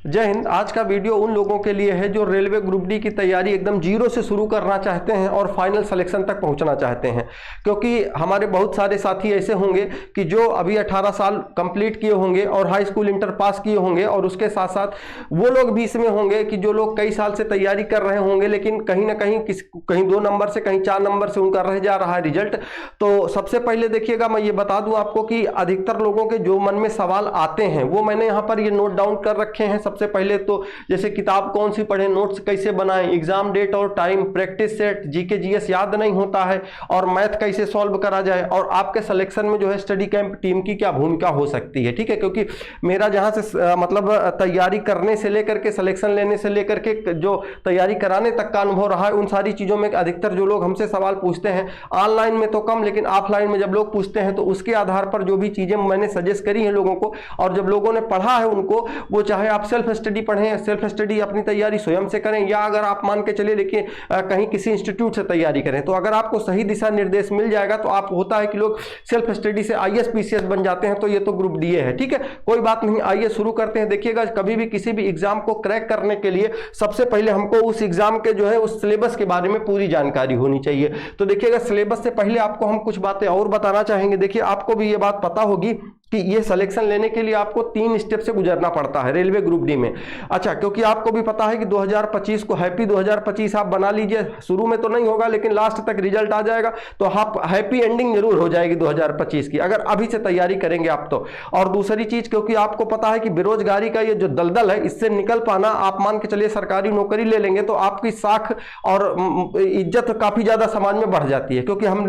जय हिंद। आज का वीडियो उन लोगों के लिए है जो रेलवे ग्रुप डी की तैयारी एकदम जीरो से शुरू करना चाहते हैं और फाइनल सिलेक्शन तक पहुंचना चाहते हैं। क्योंकि हमारे बहुत सारे साथी ऐसे होंगे कि जो अभी 18 साल कंप्लीट किए होंगे और हाई स्कूल इंटर पास किए होंगे, और उसके साथ साथ वो लोग भी इसमें होंगे कि जो लोग कई साल से तैयारी कर रहे होंगे, लेकिन कहीं ना कहीं कहीं 2 नंबर से कहीं 4 नंबर से उनका रह जा रहा है रिजल्ट। तो सबसे पहले देखिएगा, मैं ये बता दूं आपको कि अधिकतर लोगों के जो मन में सवाल आते हैं वो मैंने यहाँ पर ये नोट डाउन कर रखे हैं। सबसे पहले तो जैसे किताब कौन सी पढ़ें, नोट्स कैसे बनाएं, एग्जाम डेट और time, practice set, GK GS याद नहीं होता है, और मैथ कैसे सॉल्व करा जाए, और आपके सिलेक्शन में जो है स्टडी कैंप टीम की क्या भूमिका हो सकती है। ठीक है, क्योंकि मेरा जहां से मतलब तैयारी करने से लेकर के सिलेक्शन लेने से लेकर के जो तैयारी कराने तक का अनुभव रहा है, उन सारी चीजों में अधिकतर जो लोग हमसे सवाल पूछते हैं, ऑनलाइन में तो कम लेकिन ऑफलाइन में जब लोग पूछते हैं तो उसके आधार पर जो भी चीजें मैंने सजेस्ट करी हैं लोगों को, और जब लोगों ने पढ़ा है उनको, वो चाहे आप सेल्फ स्टडी पढ़ें, सेल्फ स्टडी अपनी तैयारी स्वयं से करें, या अगर आप मान के चलिए देखिए कहीं किसी इंस्टीट्यूट से तैयारी करें, तो अगर आपको सही दिशा निर्देश मिल जाएगा तो आप होता है कि लोग सेल्फ स्टडी से आईएएस पीसीएस बन जाते हैं। तो ये तो ग्रुप डीए है। ठीक है, कोई बात नहीं, आइए शुरू करते हैं। देखिएगा, कभी भी किसी भी एग्जाम को क्रैक करने के लिए सबसे पहले हमको उस एग्जाम के जो है उस सिलेबस के बारे में पूरी जानकारी होनी चाहिए। तो देखिएगा, सिलेबस से पहले आपको हम कुछ बातें और बताना चाहेंगे। देखिए, आपको भी ये बात पता होगी कि ये सिलेक्शन लेने के लिए आपको 3 स्टेप से गुजरना पड़ता है रेलवे ग्रुप डी में। अच्छा, क्योंकि आपको भी पता है कि 2025 को हैप्पी 2025 आप बना लीजिए। शुरू में तो नहीं होगा लेकिन लास्ट तक रिजल्ट आ जाएगा तो आप हैप्पी एंडिंग जरूर हो जाएगी 2025 की, अगर अभी से तैयारी करेंगे आप तो। और दूसरी चीज, क्योंकि आपको पता है कि बेरोजगारी का ये जो दलदल है, इससे निकल पाना, आप मान के चलिए सरकारी नौकरी ले लेंगे तो आपकी साख और इज्जत काफी ज्यादा समाज में बढ़ जाती है, क्योंकि हम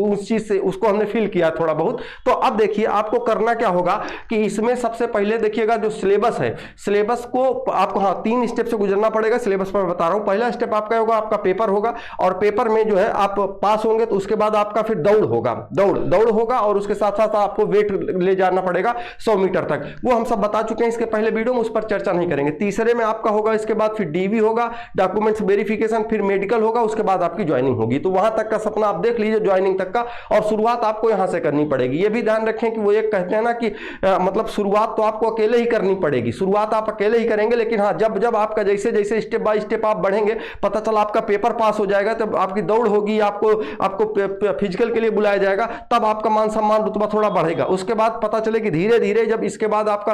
उस चीज से उसको हमने फील किया थोड़ा बहुत। तो अब देखिए, आपको करना क्या होगा कि इसमें सबसे पहले देखिएगा जो सिलेबस है, सिलेबस को आपको 3 स्टेप से गुजरना पड़ेगा। सिलेबस पर बता रहा हूं। पहला स्टेप आपका होगा, आपका पेपर होगा, और पेपर में जो है आप पास होंगे तो उसके बाद आपका फिर दौड़ होगा, दौड़ होगा, और उसके साथ साथ आपको वेट ले जाना पड़ेगा 100 मीटर तक। वो हम सब बता चुके हैं इसके पहले वीडियो में, उस पर चर्चा नहीं करेंगे। तीसरे में आपका होगा, इसके बाद फिर डीवी होगा, डॉक्यूमेंट्स वेरिफिकेशन, फिर मेडिकल होगा, उसके बाद आपकी ज्वाइनिंग होगी। तो वहां तक का सपना आप देख लीजिए, ज्वाइनिंग तक का, और शुरुआत आपको यहां से करनी पड़ेगी। ये भी ध्यान रखें कि वो एक कहते हैं ना कि मतलब शुरुआत तो आपको अकेले ही करनी पड़ेगी, शुरुआत आप अकेले ही करेंगे, लेकिन हाँ, जब जब आपका जैसे जैसे स्टेप बाय स्टेप आप बढ़ेंगे, पता चला आपका पेपर पास हो जाएगा, तब आपकी दौड़ होगी, आपको फिजिकल के लिए बुलाया जाएगा, तब आपका मान सम्मान रुतबा थोड़ा बढ़ेगा। उसके बाद पता चले कि धीरे धीरे जब इसके बाद आपका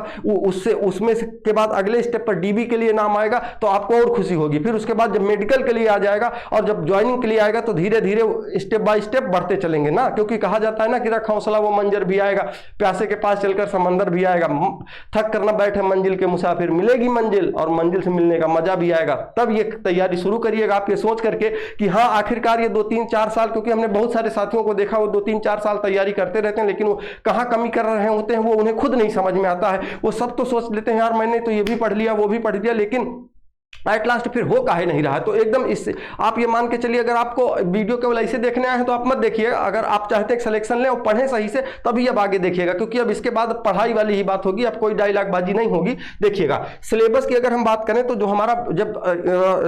उसमें के बाद अगले स्टेप पर डीबी के लिए नाम आएगा तो आपको और खुशी होगी। फिर उसके बाद जब मेडिकल के लिए आ जाएगा और जब ज्वाइनिंग के लिए आएगा तो धीरे धीरे स्टेप बाय स्टेप बढ़ते चलेंगे ना, क्योंकि कहा जाता है ना कि रख हौसला वो मंजर भी आएगा, प्यासे के पास चलकर समंदर भी आएगा, थक कर ना बैठे मंजिल के मुसाफिर, मिलेगी मंजिल और मंजिल से मिलने का मजा भी आएगा। तब ये तैयारी शुरू करिएगा आप ये सोच करके कि हाँ, आखिरकार ये 2-3-4 साल, क्योंकि हमने बहुत सारे साथियों को देखा वो 2-3-4 साल तैयारी करते रहते हैं, लेकिन वो कहाँ कमी कर रहे होते हैं वो उन्हें खुद नहीं समझ में आता है। वो सब तो सोच लेते हैं यार मैंने तो ये भी पढ़ लिया वो भी पढ़ लिया, लेकिन एट लास्ट फिर हो काहे नहीं रहा है। तो एकदम इससे आप ये मान के चलिए, अगर आपको वीडियो केवल ऐसे देखने आए हैं तो आप मत देखिएगा। अगर आप चाहते हैं सिलेक्शन लें और पढ़ें सही से, तभी अब आगे देखिएगा, क्योंकि अब इसके बाद पढ़ाई वाली ही बात होगी, अब कोई डायलॉग बाजी नहीं होगी। देखिएगा, सिलेबस की अगर हम बात करें तो जो हमारा जब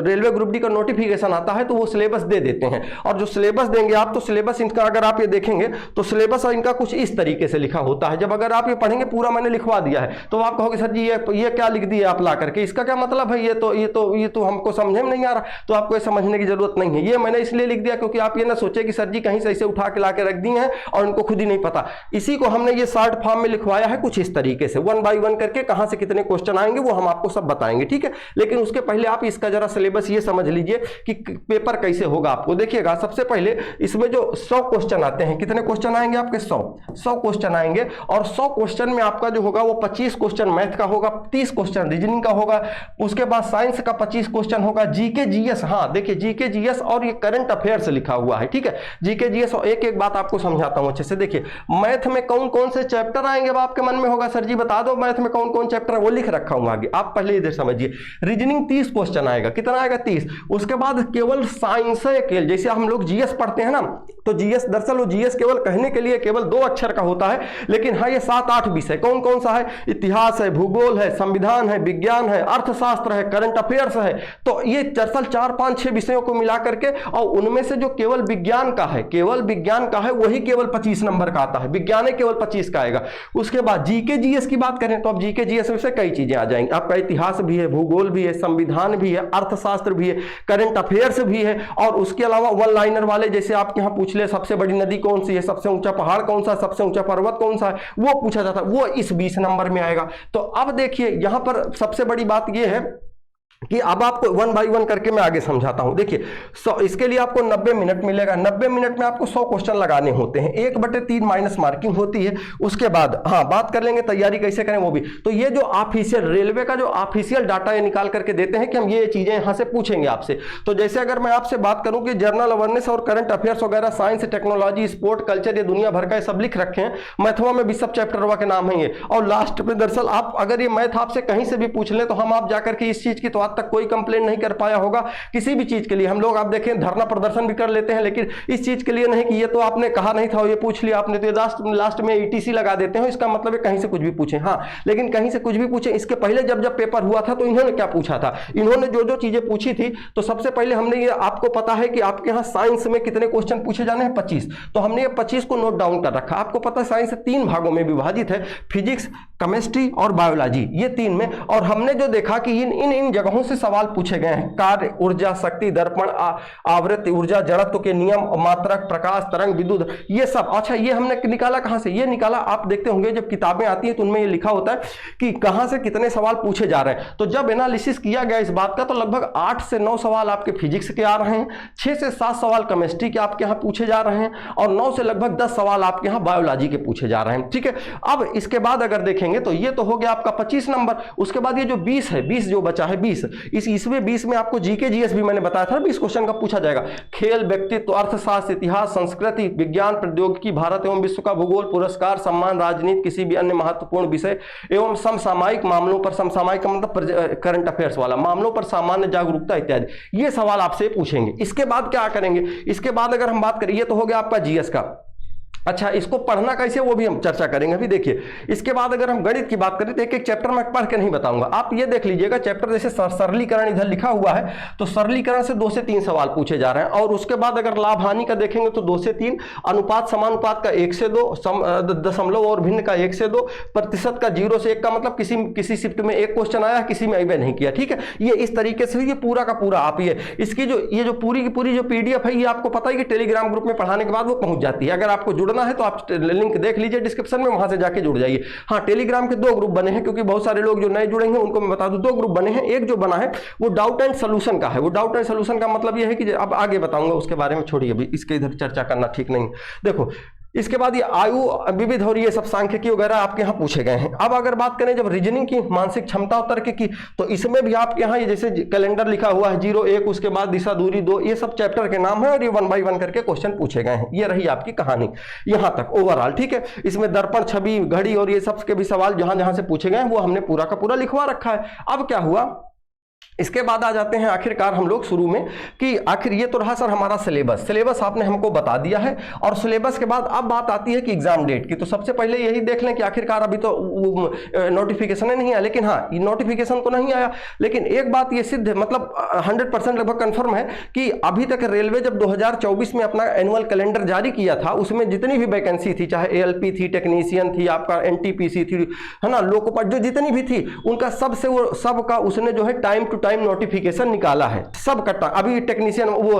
रेलवे ग्रुप डी का नोटिफिकेशन आता है तो वो सिलेबस दे देते हैं, और जो सिलेबस देंगे आप, तो सिलेबस इनका अगर आप ये देखेंगे तो सिलेबस इनका कुछ इस तरीके से लिखा होता है। जब अगर आप ये पढ़ेंगे, पूरा मैंने लिखवा दिया है, तो आप कहोगे सर जी ये क्या लिख दिया आप ला करके, इसका क्या मतलब है, ये तो हमको समझने में नहीं आ रहा। तो आपको ये समझने की जरूरत नहीं है, ये मैंने इसलिए लिख दिया क्योंकि आप ये ना सोचे कि सर जी कहीं से ऐसे उठा के लाके रख दी हैं और इनको खुद ही नहीं पता। इसी को हमने ये शॉर्ट फॉर्म में लिखवाया है कुछ इस तरीके से, 1 बाय 1 करके कहां से कितने क्वेश्चन आएंगे वो हम आपको सब बताएंगे। ठीक है, लेकिन उसके पहले आप इसका जरा सिलेबस ये समझ लीजिए कि पेपर कैसे होगा। आपको देखिएगा, सबसे पहले इसमें जो 100 क्वेश्चन आते हैं, कितने क्वेश्चन आएंगे आपके 100 क्वेश्चन आएंगे, और 100 क्वेश्चन में आपका जो होगा वो 25 क्वेश्चन मैथ का होगा, 30 क्वेश्चन रीजनिंग का होगा, उसके बाद साइंस का 25 क्वेश्चन होगा, जीके जीएस, हाँ देखिए जीके जीएस और ये करंट अफेयर्स लिखा हुआ है। ठीक है, जीके जीएस, और एक एक बात आपको समझाता हूं अच्छे से। देखिए, मैथ में कौन कौन से चैप्टर आएंगे, अब आपके मन में होगा सर जी बता दो मैथ में कौन कौन चैप्टर है, वो लिख रखा हूं आगे, आप पहले इधर समझिए। रीजनिंग 30 क्वेश्चन आएगा, कितना आएगा 30। उसके बाद केवल साइंस है, जैसे हम लोग जीएस पढ़ते हैं ना, तो जीएस दरअसल वो जीएस केवल कहने के लिए केवल 2 अक्षर का होता है, लेकिन हाँ ये 7-8 विषय कौन कौन सा है, इतिहास है, भूगोल है, संविधान है, विज्ञान है, अर्थशास्त्र है, करंट अफेयर अफेयर्स है। तो ये दरअसल 4, 5, 6 विषयों को मिला करके, और उनमें से जो केवल विज्ञान का है, केवल विज्ञान का है, वही केवल 25 नंबर का आता है, विज्ञान है केवल 25 का आएगा। उसके बाद जीके जीएस की बात करें तो अब जीके जीएस में से कई चीजें आ जाएंगी, आपका इतिहास भी है, भूगोल भी है, संविधान भी है, अर्थशास्त्र भी है, करंट अफेयर्स भी है, और उसके अलावा वन लाइनर वाले, जैसे आपके यहाँ पूछ ले सबसे बड़ी नदी कौन सी है, सबसे ऊंचा पहाड़ कौन सा, सबसे ऊंचा पर्वत कौन सा है, वो पूछा जाता है, वो इस 20 नंबर में आएगा। तो अब देखिए यहां पर सबसे बड़ी बात यह है कि अब आपको 1 बाय 1 करके मैं आगे समझाता हूं। देखिए इसके लिए आपको 90 मिनट मिलेगा। 90 मिनट में आपको 100 क्वेश्चन लगाने होते हैं, 1/3 माइनस मार्किंग होती है। उसके बाद हाँ बात कर लेंगे तैयारी कैसे करें वो भी। तो ये जो ऑफिशियल रेलवे का जो ऑफिशियल डाटा ये निकाल करके देते हैं कि हम ये चीजें यहां से पूछेंगे आपसे। तो जैसे अगर मैं आपसे बात करूं कि जनरल अवेयरनेस और करंट अफेयर्स वगैरह, साइंस, टेक्नोलॉजी, स्पोर्ट, कल्चर, ये दुनिया भर का सब लिख रखे हैं। मैथवा में भी सब चैप्टर के नाम है ये। और लास्ट में दरअसल आप अगर ये मैथ आपसे कहीं से भी पूछ लें तो हम आप जाकर के इस चीज की तो आज तक कोई कंप्लेंट नहीं कर पाया होगा किसी भी चीज के लिए। हम लोग आप देखें धरना प्रदर्शन भी कर लेते हैं, लेकिन इस चीज के लिए नहीं कि ये तो आपने कहा नहीं था, ये पूछ लिया आपने, तो लास्ट में ईटीसी लगा देते हैं। इसका मतलब है कहीं से कुछ भी पूछें। हाँ, लेकिन कहीं से कुछ भी पूछें, इसके पहले जब पेपर हुआ था तो इन्होंने क्या पूछा था, इन्होंने जो जो चीजें पूछी थी, तो सबसे पहले हमने ये, आपको पता है कि आपके यहाँ साइंस में कितने क्वेश्चन पूछे जाने हैं, 25। तो हमने ये 25 को नोट डाउन कर रखा। आपको पता है साइंस 3 भागों में विभाजित है, फिजिक्स, केमिस्ट्री और बायोलॉजी, ये 3 में। और हमने जो देखा कि इन जगहों से सवाल पूछे गए हैं। कार्य, ऊर्जा, शक्ति, दर्पण, आवृत्ति, ऊर्जा, जड़त्व के नियम, मात्रक, प्रकाश, तरंग, विद्युत, ये सब। अच्छा, ये हमने निकाला कहां से? ये निकाला, आप देखते होंगे जब किताबें आती हैं तो उनमें ये लिखा होता है कि कहां से कितने सवाल पूछे जा रहे हैं। तो जब एनालिसिस किया गया इस बात का, तो लगभग 8 से 9 सवाल आपके फिजिक्स के आ रहे हैं, 6 से 7 सवाल केमिस्ट्री के आपके यहाँ पूछे जा रहे हैं, और 9 से लगभग 10 सवाल आपके यहाँ बायोलॉजी के पूछे जा रहे हैं। ठीक है, अब इसके बाद अगर देखेंगे तो ये तो हो गया आपका 25 नंबर। उसके बाद ये जो 20 है, 20 जो बचा है 20, इसमें 20 में आपको जीके जीएस भी मैंने बताया था 20 क्वेश्चन का पूछा जाएगा। खेल, व्यक्तित्व, अर्थशास्त्र, इतिहास, संस्कृति, विज्ञान, प्रौद्योगिकी, भारत एवं विश्व का भूगोल, पुरस्कार, सम्मान, राजनीति, किसी भी अन्य महत्वपूर्ण विषय एवं समसामयिक मामलों पर, समसामयिक का मतलब करंट अफेयर्स वाला, मामलों पर सामान्य जागरूकता इत्यादि, ये सवाल आपसे पूछेंगे। इसके बाद क्या करेंगे? इसके बाद अगर हम बात करें, ये तो हो गया आपका जीएस का। अच्छा, इसको पढ़ना कैसे वो भी हम चर्चा करेंगे। अभी देखिए, इसके बाद अगर हम गणित की बात करें तो एक एक चैप्टर मैं पढ़ के नहीं बताऊंगा, आप ये देख लीजिएगा। चैप्टर जैसे सरलीकरण इधर लिखा हुआ है, तो सरलीकरण से 2 से 3 सवाल पूछे जा रहे हैं। और उसके बाद अगर लाभ हानि का देखेंगे तो 2 से 3, अनुपात समानुपात का 1 से 2, दशमलव और भिन्न का 1 से 2, प्रतिशत का 0 से 1 का मतलब किसी शिफ्ट में 1 क्वेश्चन आया, किसी में अभी नहीं किया। ठीक है, ये इस तरीके से ये पूरा का पूरा आप इसकी जो पूरी की पूरी जो पीडीएफ है, ये आपको पता है कि टेलीग्राम ग्रुप में पढ़ाने के बाद वो पहुंच जाती है। अगर आपको जुड़ना है तो आप लिंक देख लीजिए डिस्क्रिप्शन में, वहां से जाके जुड़ जाइए। हाँ, टेलीग्राम के 2 ग्रुप बने हैं, क्योंकि बहुत सारे लोग जो नए जुड़ेंगे उनको मैं बता दूं 2 ग्रुप बने हैं। एक जो बना है वो डाउट एंड सोल्यूशन का है। वो डाउट एंड सोल्यूशन का मतलब ये है कि अब आगे बताऊंगा उसके बारे में, छोड़िए अभी इसके इधर चर्चा करना ठीक नहीं। देखो, इसके बाद ये आयु विविध और ये सब सांख्यिकी वगैरह आपके यहाँ पूछे गए हैं। अब अगर बात करें जब रीजनिंग की, मानसिक क्षमता और तर्क की, तो इसमें भी आपके यहाँ ये जैसे कैलेंडर लिखा हुआ है 0, 1, उसके बाद दिशा, दूरी, 2, ये सब चैप्टर के नाम है, और ये 1 बाय 1 करके क्वेश्चन पूछे गए हैं। ये रही आपकी कहानी यहाँ तक ओवरऑल। ठीक है, इसमें दर्पण, छवि, घड़ी और ये सब के भी सवाल जहां जहां से पूछे गए हैं वो हमने पूरा का पूरा लिखवा रखा है। अब क्या हुआ, इसके बाद आ जाते हैं आखिरकार हम लोग शुरू में कि आखिर ये तो रहा सर हमारा सिलेबस आपने हमको बता दिया है। और सिलेबस के बाद अब बात आती है कि एग्जाम डेट की। तो सबसे पहले यही देख लें कि आखिरकार अभी तो नोटिफिकेशन नहीं आया, लेकिन हाँ, नोटिफिकेशन तो नहीं आया, लेकिन एक बात ये सिद्ध है, मतलब 100% लगभग कंफर्म है कि अभी तक रेलवे जब 2024 में अपना एनुअल कैलेंडर जारी किया था, उसमें जितनी भी वैकेंसी थी, चाहे एएलपी थी, टेक्नीशियन थी, आपका एनटीपीसी थी, है ना, लोकोपाइलट, जो जितनी भी थी, उनका सबका उसने जो है टाइम टू टाइम नोटिफिकेशन निकाला है, सब कट्टा। अभी टेक्नीशियन वो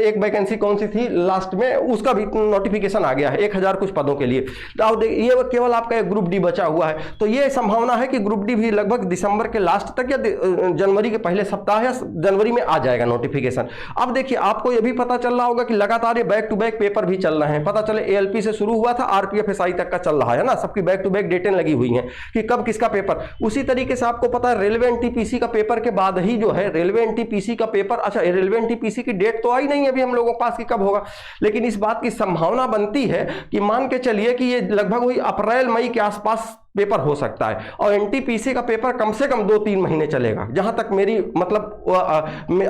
एक वैकेंसी कौन सी थी लास्ट में, उसका भी नोटिफिकेशन आ गया है 1000 कुछ पदों के लिए। तो ये केवल आपका एक ग्रुप डी बचा हुआ है। तो ये संभावना है कि ग्रुप डी भी लगभग दिसंबर के लास्ट तक या जनवरी के पहले सप्ताह या जनवरी में आ जाएगा नोटिफिकेशन। अब देखिए, आपको ये भी पता चल रहा होगा कि लगातार ये बैक टू बैक पेपर भी चल रहे हैं। पता चले एएलपी से शुरू हुआ था, आरपीएफ एसआई तक का चल रहा है ना, सबकी बैक टू बैक डेटें लगी हुई हैं कि कब किसका पेपर। उसी तरीके से आपको पता है रेलवे एनटीपीसी का पेपर के बाद ही जो है रेलवे एनटीपीसी का पेपर, अच्छा रेलवे एनटीपीसी की डेट तो आई नहीं अभी हम लोगों के पास कि कब होगा, लेकिन इस बात की संभावना बनती है कि मान के चलिए कि ये लगभग वही अप्रैल मई के आसपास पेपर हो सकता है, और एनटीपीसी का पेपर कम से कम 2-3 महीने चलेगा, जहां तक मेरी मतलब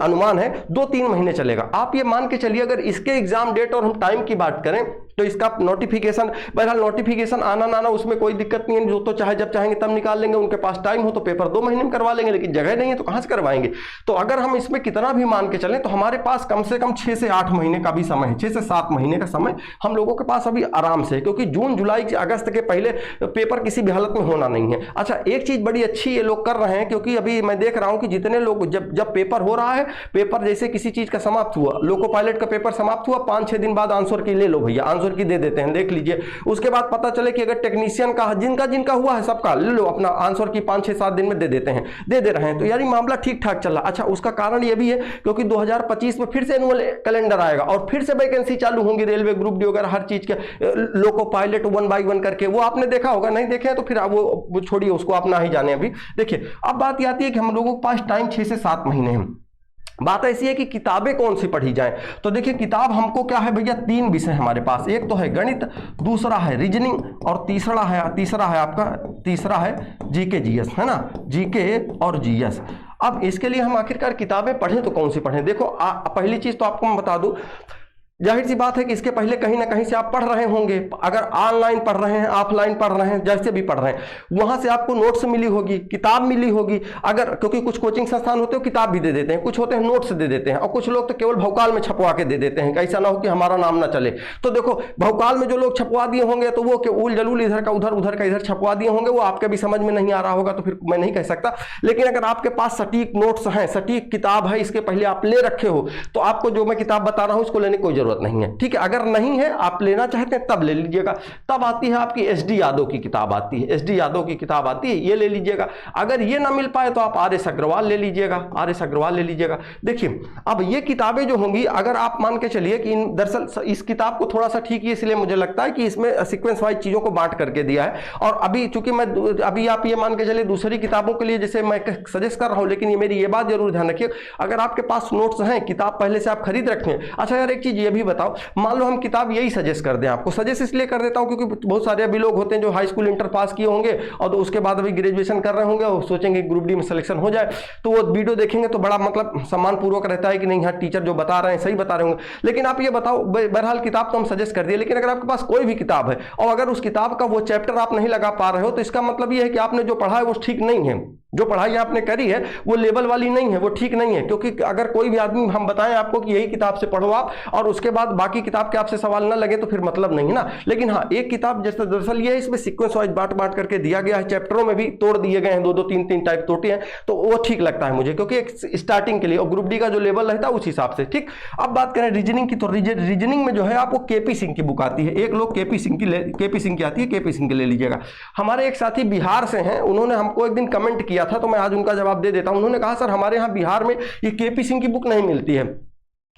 अनुमान है 2-3 महीने चलेगा। आप ये मान के चलिए अगर इसके एग्जाम डेट और हम टाइम की बात करें तो इसका नोटिफिकेशन, बहरहाल नोटिफिकेशन आना ना आना उसमें कोई दिक्कत नहीं है, जो तो चाहे जब चाहेंगे तब निकाल लेंगे, उनके पास टाइम हो तो पेपर 2 महीने में करवा लेंगे, लेकिन जगह नहीं है तो कहां से करवाएंगे। तो अगर हम इसमें कितना भी मान के चलें तो हमारे पास कम से कम 6 से 8 महीने का भी समय है, 6 से 7 महीने का समय हम लोगों के पास अभी आराम से, क्योंकि जून जुलाई अगस्त के पहले पेपर किसी भी हालत में होना नहीं है। अच्छा, एक चीज बड़ी अच्छी ये लोग कर रहे हैं, क्योंकि अभी मैं देख रहा हूं कि जितने लोग जब पेपर हो रहा है, पेपर जैसे किसी चीज का समाप्त हुआ, लोको पायलट का पेपर समाप्त हुआ, 5-6 दिन बाद आंसर की ले लो भैया, आंसर की दे देते हैं, देख लीजिए। उसके बाद पता चले कि अगर टेक्नीशियन का जिनका हुआ है सबका ले लो, अपना आंसर की 5-6-7 दिन में दे देते हैं, दे रहे हैं। तो यार मामला ठीक ठाक चल रहा। अच्छा, उसका कारण ये भी है क्योंकि 2025 में फिर से एनुअल कैलेंडर आएगा और फिर से वैकेंसी चालू होंगी, रेलवे ग्रुप डी वगैरह हर चीज के, लोको पायलट 1 by 1 करके, वो आपने देखा होगा, नहीं देखे तो फिर वो छोड़िए, उसको आप ना ही जाने। अभी देखिए, अब बात आती है कि हम लोगों के पास टाइम 6 से 7 महीने हैं। बात ऐसी है कि किताबें कौन सी पढ़ी जाए, तो देखिए किताब हमको क्या है भैया, 3 विषय हमारे पास, एक तो है गणित, दूसरा है रीजनिंग, और तीसरा है आपका जीके जीएस, है ना, जीके और जीएस। अब इसके लिए हम आखिरकार किताबें पढ़ें तो कौन सी पढ़ें। देखो पहली चीज तो आपको मैं बता दूं, जाहिर सी बात है कि इसके पहले कहीं ना कहीं से आप पढ़ रहे होंगे, अगर ऑनलाइन पढ़ रहे हैं, ऑफलाइन पढ़ रहे हैं, जैसे भी पढ़ रहे हैं, वहां से आपको नोट्स मिली होगी, किताब मिली होगी। अगर क्योंकि कुछ कोचिंग संस्थान होते हैं किताब भी दे देते हैं, कुछ होते हैं नोट्स दे देते हैं, और कुछ लोग तो केवल भौकाल में छपवा के दे देते हैं, ऐसा ना हो कि हमारा नाम ना चले। तो देखो, भौकाल में जो लोग छपवा दिए होंगे तो वो उल जलूल इधर का उधर, उधर का इधर छपवा दिए होंगे, वो आपके भी समझ में नहीं आ रहा होगा, तो फिर मैं नहीं कह सकता। लेकिन अगर आपके पास सटीक नोट्स हैं, सटीक किताब है, इसके पहले आप ले रखे हो, तो आपको जो मैं किताब बता रहा हूं इसको लेने की कोई जरूरत नहीं है, ठीक है। अगर नहीं है, आप लेना चाहते हैं तब ले लीजिएगा। तब आती है आपकी एसडी यादव की किताब आती है, एसडी यादव की किताब आती है, ये ले लीजिएगा। अगर ये ना मिल पाए तो आप आर.एस. अग्रवाल ले लीजिएगा, आर.एस. अग्रवाल ले लीजिएगा। देखिए, अब ये किताबें जो होंगी, अगर आप मान के चलिए कि दरअसल इस किताब को थोड़ा सा ठीक है, इसलिए मुझे लगता है कि इसमें सीक्वेंस वाइज चीजों को बांट करके दिया है। और अभी चूंकि मैं अभी आप ये मान के चलिए दूसरी किताबों के लिए जैसे मैं सजेस्ट कर रहा हूं, लेकिन ये मेरी ये बात जरूर ध्यान रखिए, अगर आपके पास नोट्स हैं, किताब पहले से आप खरीद रखें। अच्छा यार, एक चीज ये भी बताओ, मान लो हम किताब यही सजेस्ट कर दें आपको, सजेस्ट इसलिए कर देता हूं क्योंकि बहुत सारे अभी लोग होते हैं जो हाई स्कूल इंटर पास किए होंगे और तो उसके बाद अभी ग्रेजुएशन कर रहे होंगे और सोचेंगे ग्रुप डी में सिलेक्शन हो जाए, तो वो वीडियो देखेंगे तो बड़ा मतलब सम्मानपूर्वक रहता है कि नहीं, हाँ टीचर जो बता रहे हैं सही बता रहे होंगे। लेकिन आप ये बताओ, बहरहाल किताब तो हम सजेस्ट कर दिए, लेकिन अगर आपके पास कोई भी किताब है और अगर उस किताब का वो चैप्टर आप नहीं लगा पा रहे हो, तो इसका मतलब ये है कि आपने जो पढ़ा है वो ठीक नहीं है, जो पढ़ाई आपने करी है वो लेवल वाली नहीं है, वो ठीक नहीं है। क्योंकि अगर कोई भी आदमी हम बताएं आपको कि यही किताब से पढ़ो आप और उसके बाद बाकी किताब के आपसे सवाल ना लगे तो फिर मतलब नहीं है ना। लेकिन हाँ, एक किताब जैसे दरअसल ये है, इसमें सीक्वेंस वाइज बांट करके दिया गया है, चैप्टरों में भी तोड़ दिए गए हैं, 2-2 3-3 टाइप तोड़े हैं, तो वो ठीक लगता है मुझे, क्योंकि एक स्टार्टिंग के लिए और ग्रुप डी का जो लेवल रहता है उस हिसाब से, ठीक। अब बात करें रीजनिंग की, तो रीजनिंग में जो है आपको केपी सिंह की बुक आती है, एक लोग केपी सिंह की आती है, केपी सिंह की ले लीजिएगा। हमारे एक साथी बिहार से हैं, उन्होंने हमको एक दिन कमेंट किया था, तो मैं आज उनका जवाब दे देता हूं। उन्होंने कहा सर हमारे यहाँ बिहार में ये केपी सिंह की बुक नहीं मिलती है,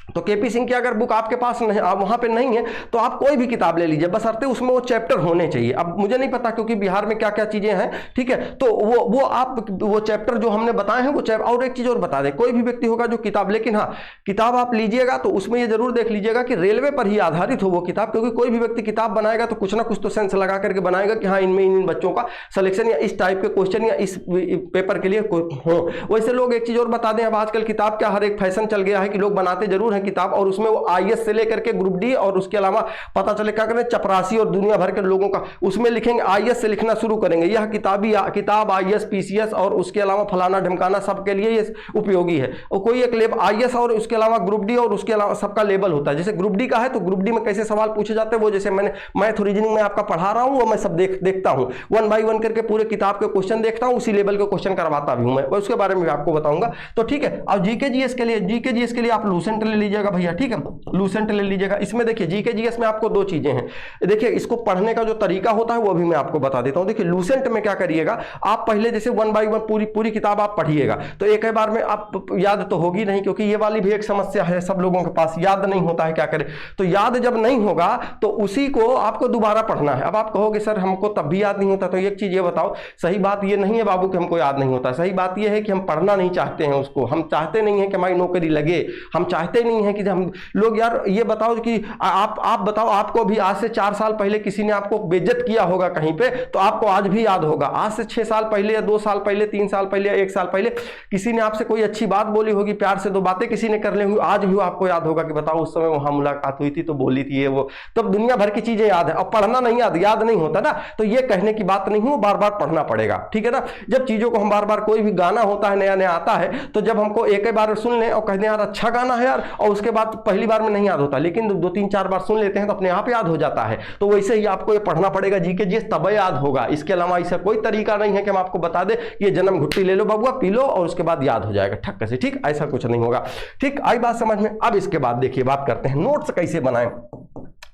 तो केपी सिंह की अगर बुक आपके पास नहीं, आप वहां पे नहीं है, तो आप कोई भी किताब ले लीजिए, बस अर्थे उसमें वो चैप्टर होने चाहिए। अब मुझे नहीं पता क्योंकि बिहार में क्या क्या चीजें हैं, ठीक है, तो वो आप वो चैप्टर जो हमने बताए हैं वो चैप्टर। और एक चीज और बता दें, कोई भी व्यक्ति होगा जो किताब, लेकिन हाँ किताब आप लीजिएगा तो उसमें ये जरूर देख लीजिएगा कि रेलवे पर ही आधारित हो वो किताब, क्योंकि कोई भी व्यक्ति किताब बनाएगा तो कुछ ना कुछ तो सेंस लगा करके बनाएगा कि हाँ इनमें इन बच्चों का सिलेक्शन या इस टाइप के क्वेश्चन या इस पेपर के लिए हो। वैसे लोग एक चीज और बता दें, अब आजकल किताब का हर एक फैशन चल गया है कि लोग बनाते जरूर हैं किताब, और उसमें आईएएस से लेकर के ग्रुप डी और उसके अलावा पता चले क्या करें चपरासी और दुनिया भर के लोगों का उसमें लिखेंगे, आईएएस से लिखना शुरू करेंगे, यह किताब आईएएस पीसीएस और उसके अलावा फलाना ढमकाना सबके लिए ये उपयोगी है। और कोई एक लेवल आईएएस और उसके अलावा ग्रुप डी और उसके अलावा सबका लेवल होता है। जैसे ग्रुप डी का है तो ग्रुप डी में कैसे सवाल पूछे जाते हैं वो जैसे मैंने मैथ रीजनिंग में आपका पढ़ा रहा हूं वो मैं सब देखता हूं, 1 by 1 करके पूरे किताब के क्वेश्चन देखता हूं, उसी लेवल के क्वेश्चन करवाता भी हूं मैं, उसके बारे में आपको बताऊंगा। तो ठीक है, अब जीके जीएस के लिए आप लूसेंट ले लीजिएगा भैया, ठीक है, लूसेंट ले लीजिएगा। इसमें देखिए जीके जीएस में आपको 2 चीजें हैं, देखिए इसको पढ़ने का जो तरीका होता है वो भी मैं आपको बता देता हूं। देखिए लूसेंट में क्या करिएगा, आप पहले जैसे 1 by 1 पूरी किताब आप पढ़िएगा, तो एक ही बार में आप याद तो होगी नहीं, क्योंकि ये वाली भी एक समस्या है, सब लोगों के पास याद नहीं होता है, क्या करें। तो याद जब नहीं होगा तो उसी को आपको दोबारा पढ़ना है। अब आप कहोगे सर हमको तब भी याद नहीं होता, तो एक चीज ये बताओ, सही बात ये नहीं है बाबू कि हमको याद नहीं होता, सही बात ये है कि हम पढ़ना नहीं चाहते हैं उसको, हम चाहते नहीं है कि हमारी नौकरी लगे, हम चाहते नहीं नहीं है कि हम लोग, यार ये बताओ कि आप बताओ, आपको भी आज से 4 साल पहले किसी ने आपको बेइज्जत किया होगा कहीं पे, तो आपको आज भी याद होगा। आज से 6 साल पहले या 2 साल पहले, 3 साल पहले, 1 साल पहले किसी ने आपसे कोई अच्छी बात बोली होगी, प्यार से 2 बातें किसी ने कर ली होंगी, आज भी आपको याद होगा कि बताओ उस समय वहां मुलाकात हुई थी तो बोली थी ये वो। तब दुनिया भर की चीजें याद है, और पढ़ना नहीं याद नहीं होता ना, तो ये कहने की बात नहीं हो, बार बार पढ़ना पड़ेगा, ठीक है ना। जब चीजों को हम बार बार, कोई भी गाना होता है नया नया आता है, तो जब हमको एक ही बार सुन लें और कहते हैं यार अच्छा गाना है यार, और उसके बाद पहली बार में नहीं याद होता, लेकिन 2-3-4 बार सुन लेते हैं तो अपने आप याद हो जाता है। तो वैसे ही आपको ये पढ़ना पड़ेगा जीके जीएस, तब याद होगा। इसके अलावा ऐसा कोई तरीका नहीं है कि हम आपको बता दें ये जन्म घुट्टी ले लो बबुआ, पी लो और उसके बाद याद हो जाएगा ठक्कर से, ठीक, ऐसा कुछ नहीं होगा। ठीक, आई बात समझ में। अब इसके बाद देखिए बात करते हैं नोट्स कैसे बनाएं।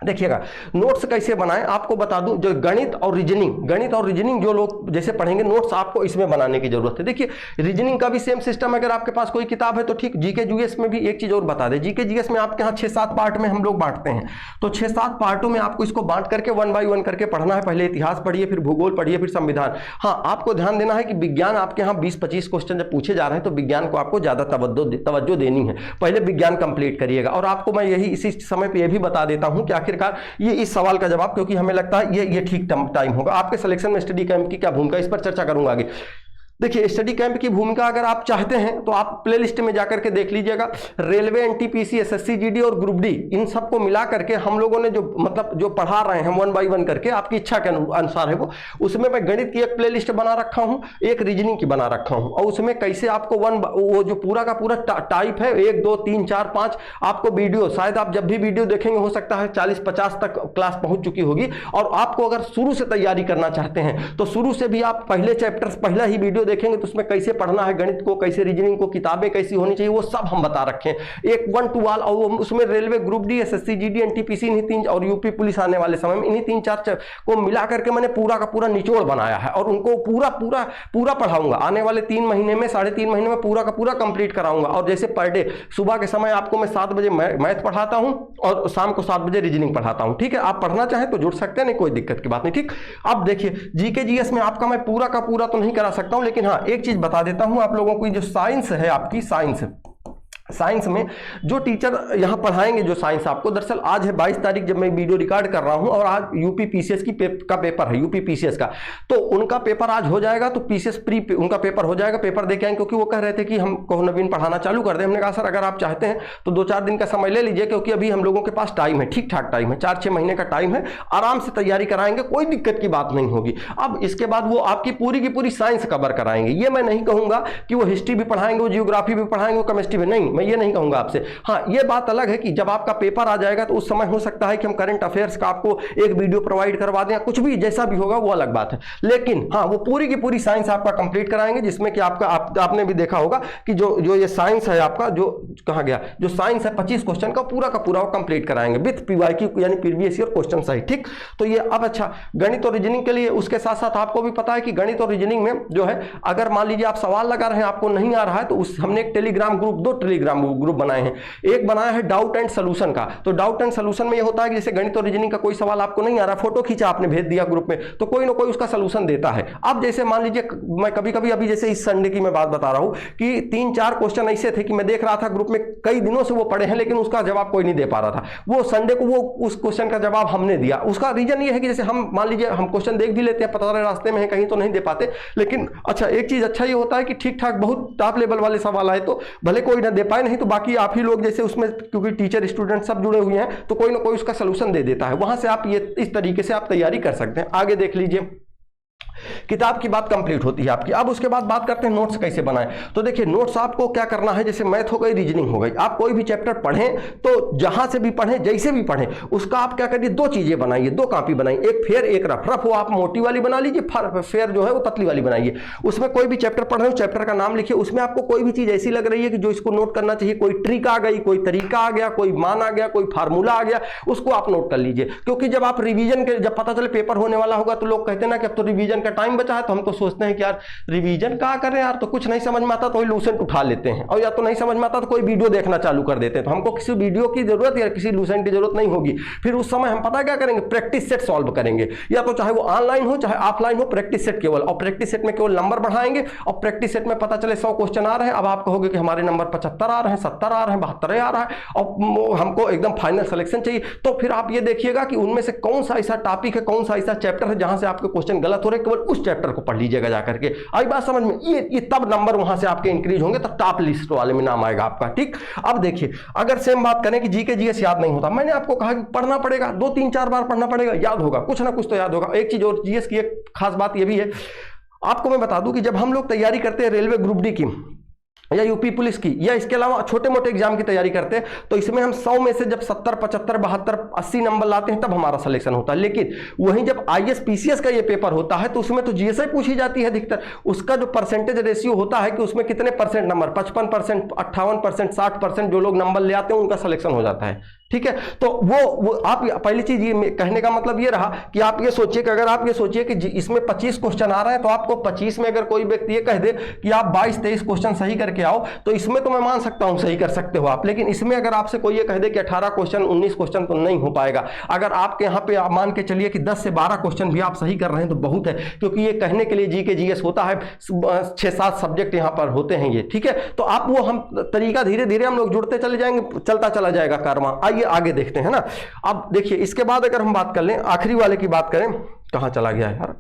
देखिएगा नोट्स कैसे बनाएं, आपको बता दूं, जो गणित और रीजनिंग जो लोग जैसे पढ़ेंगे, नोट्स आपको इसमें बनाने की जरूरत है। देखिए रीजनिंग का भी सेम सिस्टम, अगर आपके पास कोई किताब है तो ठीक। जीके जीएस में भी एक चीज और बता दें, जीके जीएस में आपके यहाँ 6-7 पार्ट में हम लोग बांटते हैं, तो 6-7 पार्टों में आपको इसको बांट करके 1 बाय 1 करके पढ़ना है। पहले इतिहास पढ़िए, फिर भूगोल पढ़िए, फिर संविधान। हाँ, आपको ध्यान देना है कि विज्ञान आपके यहाँ 20-25 क्वेश्चन जब पूछे जा रहे हैं तो विज्ञान को आपको ज्यादा तवज्जो देनी है, पहले विज्ञान कंप्लीट करिएगा। और आपको मैं यही इसी समय पर यह भी बता देता हूं कि आखिरकार ये इस सवाल का जवाब, क्योंकि हमें लगता है ये ठीक टाइम होगा आपके सिलेक्शन में, स्टडी कैंप की क्या भूमिका, इस पर चर्चा करूंगा आगे। देखिए स्टडी कैंप की भूमिका अगर आप चाहते हैं तो आप प्लेलिस्ट में जाकर के देख लीजिएगा। रेलवे, एनटीपीसी, एसएससी जीडी और ग्रुप डी, इन सबको मिला करके हम लोगों ने जो पढ़ा रहे हैं 1 बाय 1 करके, आपकी इच्छा के अनुसार है वो, उसमें मैं गणित की एक प्लेलिस्ट बना रखा हूं, एक रीजनिंग की बना रखा हूं, और उसमें कैसे आपको वो जो पूरा का पूरा टाइप है 1, 2, 3, 4, 5 आपको वीडियो, शायद आप जब भी वीडियो देखेंगे हो सकता है 40-50 तक क्लास पहुंच चुकी होगी। और आपको अगर शुरू से तैयारी करना चाहते हैं तो शुरू से भी आप पहले चैप्टर्स, पहला ही वीडियो देखेंगे तो उसमें कैसे पढ़ना है गणित को, कैसे रीजनिंग को, किताबें कैसी होनी चाहिए, वो सब हम बता रखे हैं, एक 1 to ऑल। और उसमें railway, group D, SSC GD, NTPC, इन्हीं 3 और यूपी पुलिस आने वाले समय में, इन्हीं 3-4 को मिला करके मैंने पूरा का पूरा निचोड़ बनाया है, और उनको पूरा पढ़ाऊंगा आने वाले 3 महीने में, 3.5 महीने में पूरा का पूरा कंप्लीट कराऊंगा। और जैसे पर डे सुबह के समय आपको मैं 7 बजे मैथ पढ़ाता हूं और शाम को 7 बजे रीजनिंग पढ़ाता हूं, ठीक है। आप पढ़ना चाहें तो जुड़ सकते हैं, नहीं कोई दिक्कत की बात नहीं, ठीक। अब देखिए जीके जीएस में आपका मैं पूरा का पूरा तो नहीं करा सकता हूं, लेकिन हाँ एक चीज बता देता हूं आप लोगों को, जो साइंस है आपकी, साइंस में जो टीचर यहां पढ़ाएंगे, जो साइंस आपको, दरअसल आज है 22 तारीख जब मैं वीडियो रिकॉर्ड कर रहा हूं, और आज यूपी पीसीएस का पेपर है, यूपी पीसीएस का, तो उनका पेपर आज हो जाएगा, तो पीसीएस उनका पेपर हो जाएगा, पेपर देके आएंगे, क्योंकि वो कह रहे थे कि हमको नवीन पढ़ाना चालू कर दें। हमने कहा सर अगर आप चाहते हैं तो 2-4 दिन का समय ले लीजिए, क्योंकि अभी हम लोगों के पास टाइम है, ठीक ठाक टाइम है, 4-6 महीने का टाइम है, आराम से तैयारी कराएंगे, कोई दिक्कत की बात नहीं होगी। अब इसके बाद वो आपकी पूरी की पूरी साइंस कवर कराएंगे। ये मैं नहीं कहूंगा कि वो हिस्ट्री भी पढ़ाएंगे, वो जियोग्राफी भी पढ़ाएंगे, वो केमिस्ट्री भी, नहीं, मैं ये नहीं कहूंगा आपसे। हाँ, ये बात अलग है कि जब आपका पेपर आ जाएगा तो उस समय हो सकता है कि हम करंट अफेयर्स का आपको एक वीडियो प्रोवाइड करवा दें, कुछ भी जैसा भी होगा वो अलग बात है, लेकिन हाँ वो पूरी की पूरी साइंस आपका कंप्लीट कराएंगे, जिसमें कि आपने भी देखा होगा कि जो ये साइंस है आपका, जो कहा गया, जो साइंस है 25 क्वेश्चन का पूरा वो कंप्लीट कराएंगे विथ पीवाईक्यू, यानी प्रीवियस ईयर क्वेश्चन सहित, ठीक। तो ये अब अच्छा गणित और रीजनिंग के लिए, उसके साथ साथ आपको भी पता है कि गणित और रीजनिंग में जो है, अगर मान लीजिए आप सवाल लगा रहे हैं, आपको नहीं आ रहा है, तो हमने एक टेलीग्राम ग्रुप, 2 टेलीग्राम ग्रुप बनाए हैं। एक बनाया है डाउट एंड सॉल्यूशन का, तो डाउट एंड सॉल्यूशन में ये होता है कि जैसे गणित और रीजनिंग का कोई सवाल आपको नहीं आ रहा, फोटो खींचा आपने भेज दिया ग्रुप में, तो कोई ना कोई उसका सॉल्यूशन देता है। अब जैसे मान लीजिए मैं कभी-कभी, अभी जैसे इस संडे की मैं बात बता रहा हूं कि 3-4 क्वेश्चन ऐसे थे कि मैं देख रहा था ग्रुप में कई दिनों से वो पड़े हैं, लेकिन उसका जवाब कोई नहीं दे पा रहा था। वो संडे को वो उस क्वेश्चन का जवाब हमने दिया। उसका रीजन ये है कि जैसे हम मान लीजिए हम क्वेश्चन देख भी लेते हैं, पता चला रास्ते में है कहीं, तो नहीं दे पाते, लेकिन अच्छा एक चीज अच्छा ये होता है कि ठीक ठाक बहुत टॉप लेवल वाले सवाल आए तो भले कोई ना दे पाए, नहीं तो बाकी आप ही लोग जैसे उसमें, क्योंकि टीचर स्टूडेंट सब जुड़े हुए हैं, तो कोई ना कोई उसका सलूशन दे देता है, वहां से आप ये इस तरीके से आप तैयारी कर सकते हैं। आगे देख लीजिए, किताब की बात कंप्लीट होती है आपकी। अब उसके बाद बात करते हैं नोट्स कैसे बनाएं। तो देखिए नोट्स आपको क्या करना है, जैसे मैथ हो गई, रीजनिंग हो गई, आप कोई भी चैप्टर पढ़ें तो जहां से भी पढ़ें, जैसे भी पढ़ें, उसका आप क्या करिए, 2 चीजें बनाइए, 2 कॉपी बनाइए, एक फेयर एक रफ। रफ वो आप मोटी वाली बना लीजिए, फेयर जो है वो पतली वाली बनाइए। उसमें कोई भी चैप्टर पढ़ रहे हो, चैप्टर का नाम लिखिए, उसमें आपको कोई भी चीज ऐसी लग रही है कि जो इसको नोट करना चाहिए, कोई ट्रिक आ गई, कोई तरीका आ गया, कोई मान आ गया, कोई फार्मूला आ गया, उसको आप नोट कर लीजिए। क्योंकि जब आप रिवीजन के, जब पता चले पेपर होने वाला होगा, तो लोग कहते हैं ना कि अब तो रिवीजन का टाइम बचा है तो हम तो सोचते हैं कि यार रिवीजन क्या करें यार, तो कुछ नहीं समझ में आता तो वही लूसेंट उठा लेते हैं, और या तो नहीं समझ में आता तो कोई वीडियो देखना चालू कर देते हैं। तो हमको किसी वीडियो की जरूरत या किसी लूसेंट की जरूरत नहीं होगी। फिर उस समय हम पता क्या करेंगे, प्रैक्टिस सेट सॉल्व करेंगे, या तो चाहे वो ऑनलाइन हो चाहे ऑफलाइन हो, प्रैक्टिस सेट केवल, और प्रैक्टिस सेट में केवल नंबर बढ़ाएंगे, और प्रैक्टिस सेट में पता चले 100 क्वेश्चन आ रहे हैं, अब आप कहोगे कि हमारे नंबर 75 आ रहे हैं, 70 आ रहे हैं, 72 आ रहा है, और हमको एकदम फाइनल सिलेक्शन चाहिए। तो फिर आप ये देखिएगा कि उनमें से कौन सा ऐसा टॉपिक है, कौन सा ऐसा चैप्टर है जहां से आपके क्वेश्चन गलत हो रहे हैं, केवल उस चैप्टर को पढ़ लीजिएगा जाकर के। आई बात समझ में, ये तब नंबर वहां से आपके इंक्रीज होंगे, तब टॉप लिस्ट वाले में नाम आएगा आपका। ठीक, अब देखिए अगर सेम बात करें कि जीके जीएस याद नहीं होता, मैंने आपको कहा कि पढ़ना पड़ेगा, 2-3-4 बार पढ़ना पड़ेगा, याद होगा, कुछ ना कुछ तो याद होगा। एक चीज और जीएस की एक खास बात यह भी है, आपको मैं बता दूं कि जब हम लोग तैयारी करते हैं रेलवे ग्रुप डी की या यूपी पुलिस की या इसके अलावा छोटे मोटे एग्जाम की तैयारी करते हैं, तो इसमें हम 100 में से जब 70, 75, 72, 80 नंबर लाते हैं तब हमारा सिलेक्शन होता है। लेकिन वहीं जब आईएएस पीसीएस का ये पेपर होता है तो उसमें तो जीएसआई पूछी जाती है अधिकतर, उसका जो परसेंटेज रेशियो होता है कि उसमें कितने परसेंट नंबर, 55%, 58%, 60% जो लोग नंबर ले आते हैं उनका सिलेक्शन हो जाता है। ठीक है, तो वो आप पहली चीज ये कहने का मतलब ये रहा कि आप ये सोचिए कि अगर आप ये सोचिए कि इसमें 25 क्वेश्चन आ रहा है, तो आपको 25 में अगर कोई व्यक्ति ये कह दे कि आप 22-23 क्वेश्चन सही करके आओ, तो इसमें तो मैं मान सकता हूं सही कर सकते हो आप, लेकिन इसमें अगर आपसे कोई ये कह दे कि 18 क्वेश्चन, 19 क्वेश्चन, तो नहीं हो पाएगा। अगर आपके यहाँ पे आप मान के चलिए कि 10 से 12 क्वेश्चन भी आप सही कर रहे हैं तो बहुत है, क्योंकि ये कहने के लिए जीके जीएस होता है, 6-7 सब्जेक्ट यहाँ पर होते हैं ये। ठीक है, तो आप वो हम तरीका धीरे धीरे हम लोग जुड़ते चले जाएंगे, चलता चला जाएगा कारवां। आइए आगे देखते हैं ना। अब देखिए इसके बाद अगर हम बात कर लें, आखिरी वाले की बात करें, कहां चला गया यार,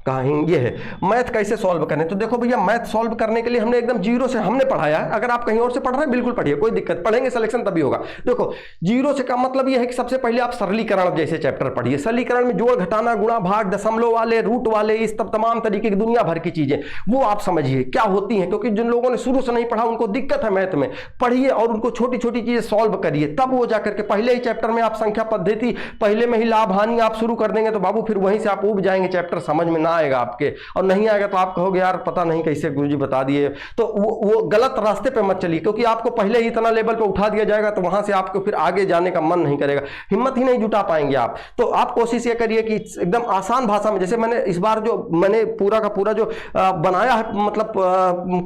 कहाँ ये है, मैथ कैसे सॉल्व करें। तो देखो भैया, मैथ सॉल्व करने के लिए हमने एकदम जीरो से हमने पढ़ाया है। अगर आप कहीं और से पढ़ रहे हैं बिल्कुल पढ़िए, कोई दिक्कत, पढ़ेंगे सिलेक्शन तभी होगा। देखो जीरो से का मतलब ये है कि सबसे पहले आप सरलीकरण जैसे चैप्टर पढ़िए। सरलीकरण में जोड़ घटाना, गुणा भाग, दशमलव वाले, रूट वाले, इस तमाम तरीके की दुनिया भर की चीजें वो आप समझिए क्या होती हैं, क्योंकि जिन लोगों ने शुरू से नहीं पढ़ा उनको दिक्कत है मैथ में, पढ़िए और उनको छोटी छोटी चीजें सॉल्व करिए, तब वो जाकर के पहले ही चैप्टर में आप संख्या पद्धति पहले में ही लाभ हानि आप शुरू कर देंगे तो बाबू फिर वहीं से आप उब जाएंगे, चैप्टर समझ में ना आएगा आपके, और नहीं आएगा तो आप कहोगे यार पता नहीं कैसे गुरुजी बता दिए। तो वो गलत रास्ते पे मत चलिए, क्योंकि आपको पहले ही इतना लेवल पे उठा दिया जाएगा तो वहां से आपको फिर आगे जाने का मन नहीं करेगा, हिम्मत ही नहीं जुटा पाएंगे आप। तो आप कोशिश ये करिए कि एकदम आसान भाषा में, जैसे मैंने इस बार जो मैंने पूरा का पूरा जो बनाया है मतलब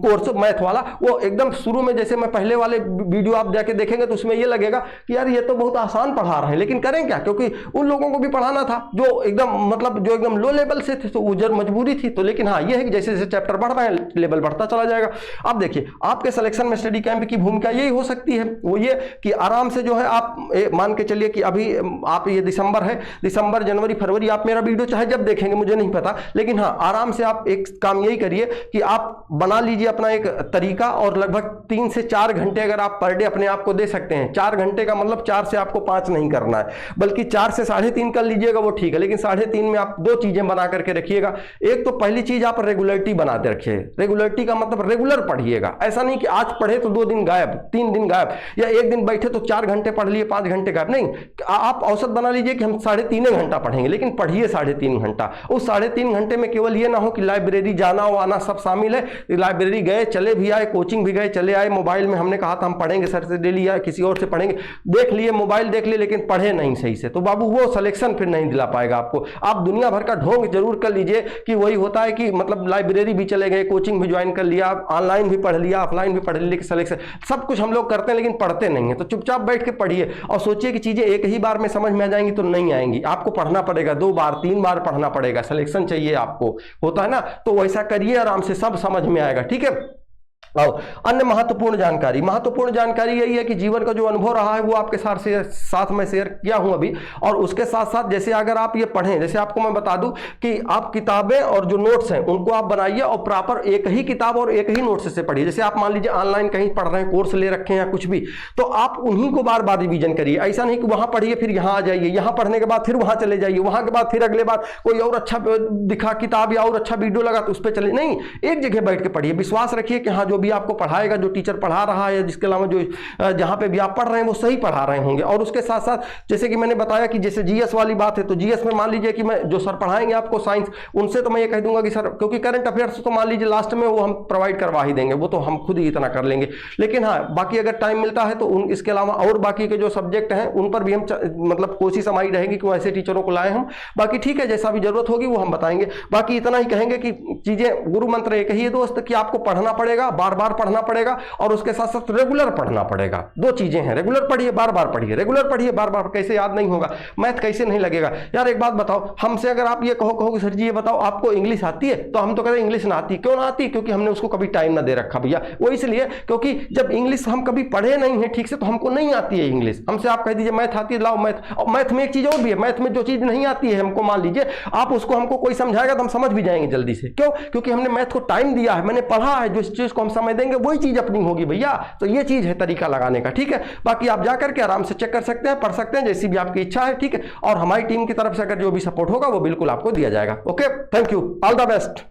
कोर्स मैथ वाला, वो एकदम शुरू में जैसे मैं पहले वाले वीडियो आप जाके देखेंगे तो उसमें ये लगेगा कि यार ये तो बहुत आसान पढ़ा रहे हैं, लेकिन करें क्या, क्योंकि उन लोगों को भी पढ़ाना था जो एकदम मतलब जो एकदम लो लेवल से थे, तो वो मजबूरी थी। तो लेकिन हाँ ये है कि जैसे जैसे चैप्टर बढ़ रहे हैं लेवल बढ़ता चला जाएगा। अब देखिए आपके सिलेक्शन में स्टडी कैंप की भूमिका यही हो सकती है, वो ये कि आराम से जो है आप मान के चलिए कि अभी आप ये दिसंबर है, दिसंबर जनवरी फरवरी आप मेरा वीडियो चाहे जब देखेंगे मुझे नहीं पता, लेकिन हाँ आराम से आप एक काम यही करिए कि आप बना लीजिए अपना एक तरीका, और लगभग 3 से 4 घंटे अगर आप पर डे अपने आप को दे सकते हैं, 4 घंटे का मतलब 4 से आपको 5 नहीं करना है, बल्कि 4 से 3.5 कर लीजिएगा वो ठीक है, लेकिन 3.5 में आप 2 चीजें बना करके रखिएगा। एक तो पहली चीज आप रेगुलरिटी बनाते रखिए, रेगुलरिटी का मतलब रेगुलर पढ़िएगा, ऐसा नहीं कि आज पढ़े तो 2 दिन गायब, 3 दिन गायब, या एक दिन बैठे तो 4 घंटे पढ़ लिए 5 घंटे गायब, नहीं। आप औसत बना लीजिए कि हम 3.5 घंटा पढ़ेंगे, लेकिन पढ़िए 3.5 घंटा। उस 3.5 घंटे में केवल ये ना हो कि लाइब्रेरी जाना आना सब शामिल है, लाइब्रेरी गए चले भी आए, कोचिंग भी गए चले आए, मोबाइल में हमने कहा था हम पढ़ेंगे सर से डेली या किसी और से पढ़ेंगे, देख लिए मोबाइल देख लिए लेकिन पढ़े नहीं सही से, तो बाबू वो सिलेक्शन फिर नहीं दिला पाएगा आपको। आप दुनिया भर का ढोंग जरूर कर लीजिए कि वही होता है कि मतलब लाइब्रेरी भी चले गए, कोचिंग भी ज्वाइन कर लिया, ऑनलाइन भी पढ़ लिया, ऑफलाइन भी पढ़ लिया, सिलेक्शन सब कुछ हम लोग करते हैं लेकिन पढ़ते नहीं है। तो चुपचाप बैठ के पढ़िए और सोचिए कि चीजें एक ही बार में समझ में आ जाएंगी तो नहीं आएंगी, आपको पढ़ना पड़ेगा, 2 बार 3 बार पढ़ना पड़ेगा, सिलेक्शन चाहिए आपको, होता है ना। तो वैसा करिए, आराम से सब समझ में आएगा, ठीक है। और अन्य महत्वपूर्ण जानकारी यही है कि जीवन का जो अनुभव रहा है वो आपके साथ में शेयर किया हूं अभी, और उसके साथ साथ जैसे अगर आप ये पढ़ें, जैसे आपको मैं बता दूं कि आप किताबें और जो नोट्स हैं उनको आप बनाइए और प्रॉपर एक ही किताब और एक ही नोट्स से पढ़िए। जैसे आप मान लीजिए ऑनलाइन कहीं पढ़ रहे हैं, कोर्स ले रखे हैं या कुछ भी, तो आप उन्हीं को बार बार रिवीजन करिए। ऐसा नहीं कि वहां पढ़िए फिर यहां आ जाइए, यहां पढ़ने के बाद फिर वहां चले जाइए, वहां के बाद फिर अगले बार कोई और अच्छा दिखा किताब या और अच्छा वीडियो लगा तो उस पर चले, नहीं, एक जगह बैठ के पढ़िए। विश्वास रखिए कि हाँ जो जो भी आपको पढ़ाएगा, जो टीचर पढ़ा रहा है, जिसके अलावा जो जहाँ पे भी आप पढ़ रहे हैं वो सही पढ़ा रहे होंगे। और उसके साथ साथ जैसे कि मैंने बताया कि जैसे जीएस वाली बात है, तो जीएस में मान लीजिए कि मैं जो सर पढ़ाएंगे आपको साइंस, उनसे तो मैं ये कह दूंगा कि सर, क्योंकि करंट अफेयर्स तो मान लीजिए लास्ट में वो हम प्रोवाइड करवा ही देंगे, वो तो हम खुद ही इतना कर लेंगे। लेकिन हाँ, बाकी अगर टाइम मिलता है तो इसके अलावा और बाकी के जो सब्जेक्ट हैं उन पर भी हम मतलब कोशिश हमारी रहेगी कि ऐसे टीचरों को लाए हम। बाकी ठीक है, जैसा भी जरूरत होगी वो हम बताएंगे। बाकी इतना ही कहेंगे कि चीजें, गुरु मंत्र एक ही है दोस्त, कि आपको पढ़ना पड़ेगा, बार बार पढ़ना पड़ेगा, और उसके साथ साथ रेगुलर पढ़ना पड़ेगा। दो चीजें हैं, रेगुलर पढ़िए, बार बार पढ़िए। रेगुलर पढ़िए, बार बार कैसे याद नहीं होगा, मैथ कैसे नहीं लगेगा। यार एक बात बताओ, हमसे अगर आप ये कहो कि सर जी ये बताओ आपको इंग्लिश आती है, तो हम तो कहते हैं इंग्लिश ना आती। क्यों ना आती? क्योंकि हमने उसको कभी टाइम ना दे रखा भैया। वो इसलिए क्योंकि जब इंग्लिश हम कभी पढ़े नहीं है ठीक से, तो हमको नहीं आती है इंग्लिश। हमसे आप कह दीजिए मैथ आती है, लाओ मैथ। और मैथ में एक चीज और भी है, मैथ में जो चीज नहीं आती है हमको, मान लीजिए आप उसको हमको कोई समझाएगा तो हम समझ भी जाएंगे जल्दी से। क्यों? क्योंकि हमने मैथ को टाइम दिया है, मैंने पढ़ा है, जो चीज को हम समझ देंगे वही चीज अपनी होगी भैया। तो ये चीज है तरीका लगाने का, ठीक है। बाकी आप जाकर के आराम से चेक कर सकते हैं, पढ़ सकते हैं, जैसी भी आपकी इच्छा है, ठीक है। और हमारी टीम की तरफ से अगर जो भी सपोर्ट होगा वो बिल्कुल आपको दिया जाएगा। Okay, thank you, all the best.